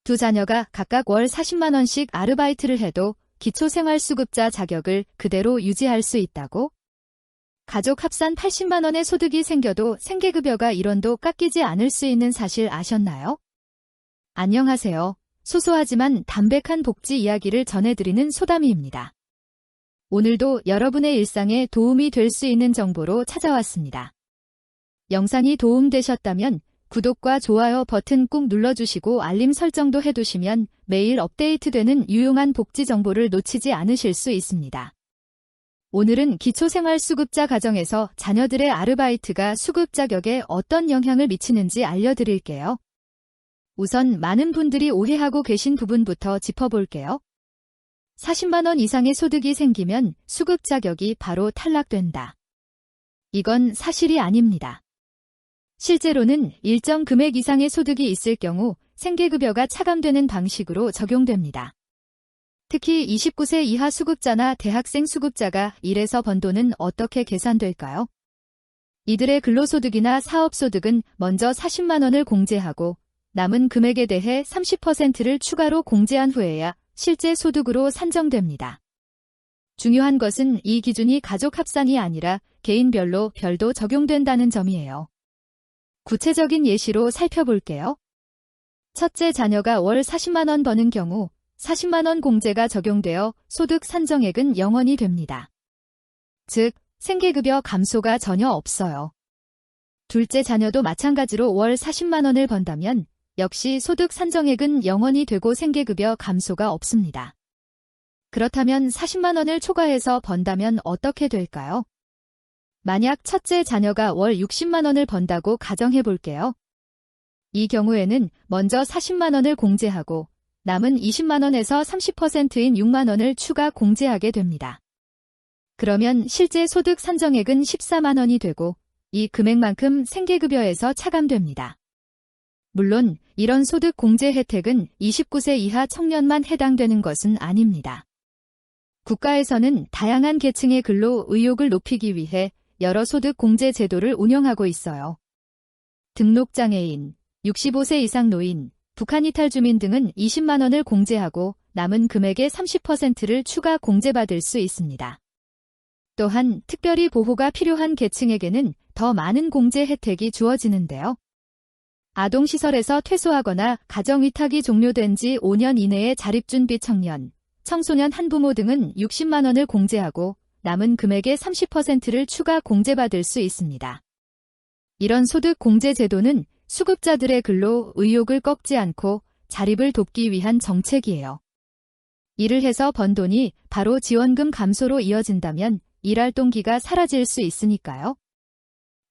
두 자녀가 각각 월 40만 원씩 아르바이트를 해도 기초생활수급자 자격을 그대로 유지할 수 있다고? 가족 합산 80만 원의 소득이 생겨도 생계급여가 1원도 깎이지 않을 수 있는 사실 아셨나요? 안녕하세요. 소소하지만 담백한 복지 이야기를 전해드리는 소담이입니다. 오늘도 여러분의 일상에 도움이 될 수 있는 정보로 찾아왔습니다. 영상이 도움되셨다면 구독과 좋아요 버튼 꾹 눌러주시고 알림 설정도 해두시면 매일 업데이트되는 유용한 복지 정보를 놓치지 않으실 수 있습니다. 오늘은 기초생활수급자 가정에서 자녀들의 아르바이트가 수급 자격에 어떤 영향을 미치는지 알려드릴게요. 우선 많은 분들이 오해하고 계신 부분부터 짚어볼게요. 40만 원 이상의 소득이 생기면 수급 자격이 바로 탈락된다. 이건 사실이 아닙니다. 실제로는 일정 금액 이상의 소득이 있을 경우 생계급여가 차감되는 방식으로 적용됩니다. 특히 29세 이하 수급자나 대학생 수급자가 일해서 번 돈은 어떻게 계산될까요? 이들의 근로소득이나 사업소득은 먼저 40만 원을 공제하고 남은 금액에 대해 30%를 추가로 공제한 후에야 실제 소득으로 산정됩니다. 중요한 것은 이 기준이 가족 합산이 아니라 개인별로 별도 적용된다는 점이에요. 구체적인 예시로 살펴볼게요. 첫째 자녀가 월 40만 원 버는 경우 40만 원 공제가 적용되어 소득 산정액은 0원이 됩니다. 즉, 생계급여 감소가 전혀 없어요. 둘째 자녀도 마찬가지로 월 40만 원을 번다면 역시 소득 산정액은 0원이 되고 생계급여 감소가 없습니다. 그렇다면 40만 원을 초과해서 번다면 어떻게 될까요? 만약 첫째 자녀가 월 60만 원을 번다고 가정해 볼게요. 이 경우에는 먼저 40만 원을 공제하고 남은 20만 원에서 30%인 6만 원을 추가 공제하게 됩니다. 그러면 실제 소득 산정액은 14만 원이 되고 이 금액만큼 생계급여에서 차감됩니다. 물론 이런 소득 공제 혜택은 29세 이하 청년만 해당되는 것은 아닙니다. 국가에서는 다양한 계층의 근로 의욕을 높이기 위해 여러 소득 공제 제도를 운영하고 있어요. 등록장애인, 65세 이상 노인, 북한 이탈 주민 등은 20만 원을 공제하고 남은 금액의 30%를 추가 공제받을 수 있습니다. 또한 특별히 보호가 필요한 계층에게는 더 많은 공제 혜택이 주어지는데요. 아동시설에서 퇴소하거나 가정위탁이 종료된 지 5년 이내의 자립준비 청년, 청소년 한부모 등은 60만 원을 공제하고 남은 금액의 30%를 추가 공제받을 수 있습니다. 이런 소득 공제 제도는 수급자들의 근로 의욕을 꺾지 않고 자립을 돕기 위한 정책이에요. 일을 해서 번 돈이 바로 지원금 감소로 이어진다면 일할 동기가 사라질 수 있으니까요.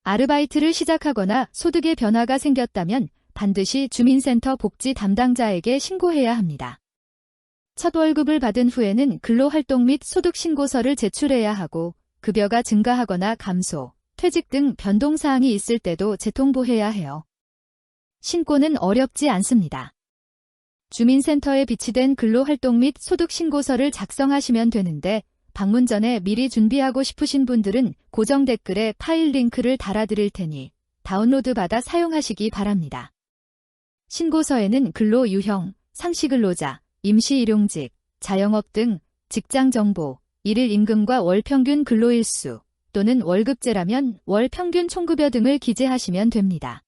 아르바이트를 시작하거나 소득의 변화가 생겼다면 반드시 주민센터 복지 담당자에게 신고해야 합니다. 첫 월급을 받은 후에는 근로활동 및 소득신고서를 제출해야 하고 급여가 증가하거나 감소, 퇴직 등 변동사항이 있을 때도 재통보해야 해요. 신고는 어렵지 않습니다. 주민센터에 비치된 근로활동 및 소득신고서를 작성하시면 되는데 방문 전에 미리 준비하고 싶으신 분들은 고정 댓글에 파일 링크를 달아드릴 테니 다운로드 받아 사용하시기 바랍니다. 신고서에는 근로 유형, 상시근로자, 임시일용직, 자영업 등 직장 정보, 일일 임금과 월 평균 근로일수 또는 월급제라면 월 평균 총급여 등을 기재하시면 됩니다.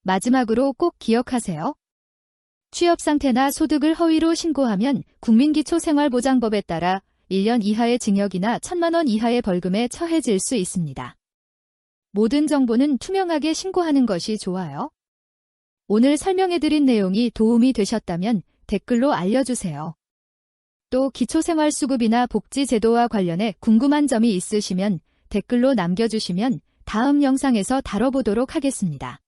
마지막으로 꼭 기억하세요. 취업 상태나 소득을 허위로 신고하면 국민기초생활보장법에 따라 1년 이하의 징역이나 1,000만 원 이하의 벌금에 처해질 수 있습니다. 모든 정보는 투명하게 신고하는 것이 좋아요. 오늘 설명해드린 내용이 도움이 되셨다면 댓글로 알려주세요. 또 기초생활수급이나 복지제도와 관련해 궁금한 점이 있으시면 댓글로 남겨주시면 다음 영상에서 다뤄보도록 하겠습니다.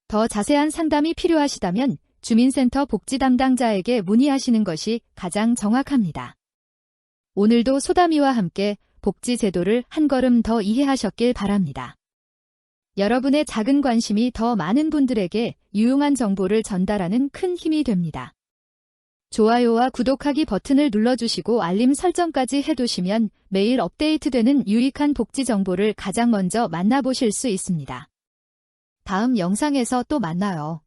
더 자세한 상담이 필요하시다면 주민센터 복지 담당자에게 문의하시는 것이 가장 정확합니다. 오늘도 소담이와 함께 복지제도를 한 걸음 더 이해하셨길 바랍니다. 여러분의 작은 관심이 더 많은 분들에게 유용한 정보를 전달하는 큰 힘이 됩니다. 좋아요와 구독하기 버튼을 눌러주시고 알림 설정까지 해두시면 매일 업데이트되는 유익한 복지 정보를 가장 먼저 만나보실 수 있습니다. 다음 영상에서 또 만나요.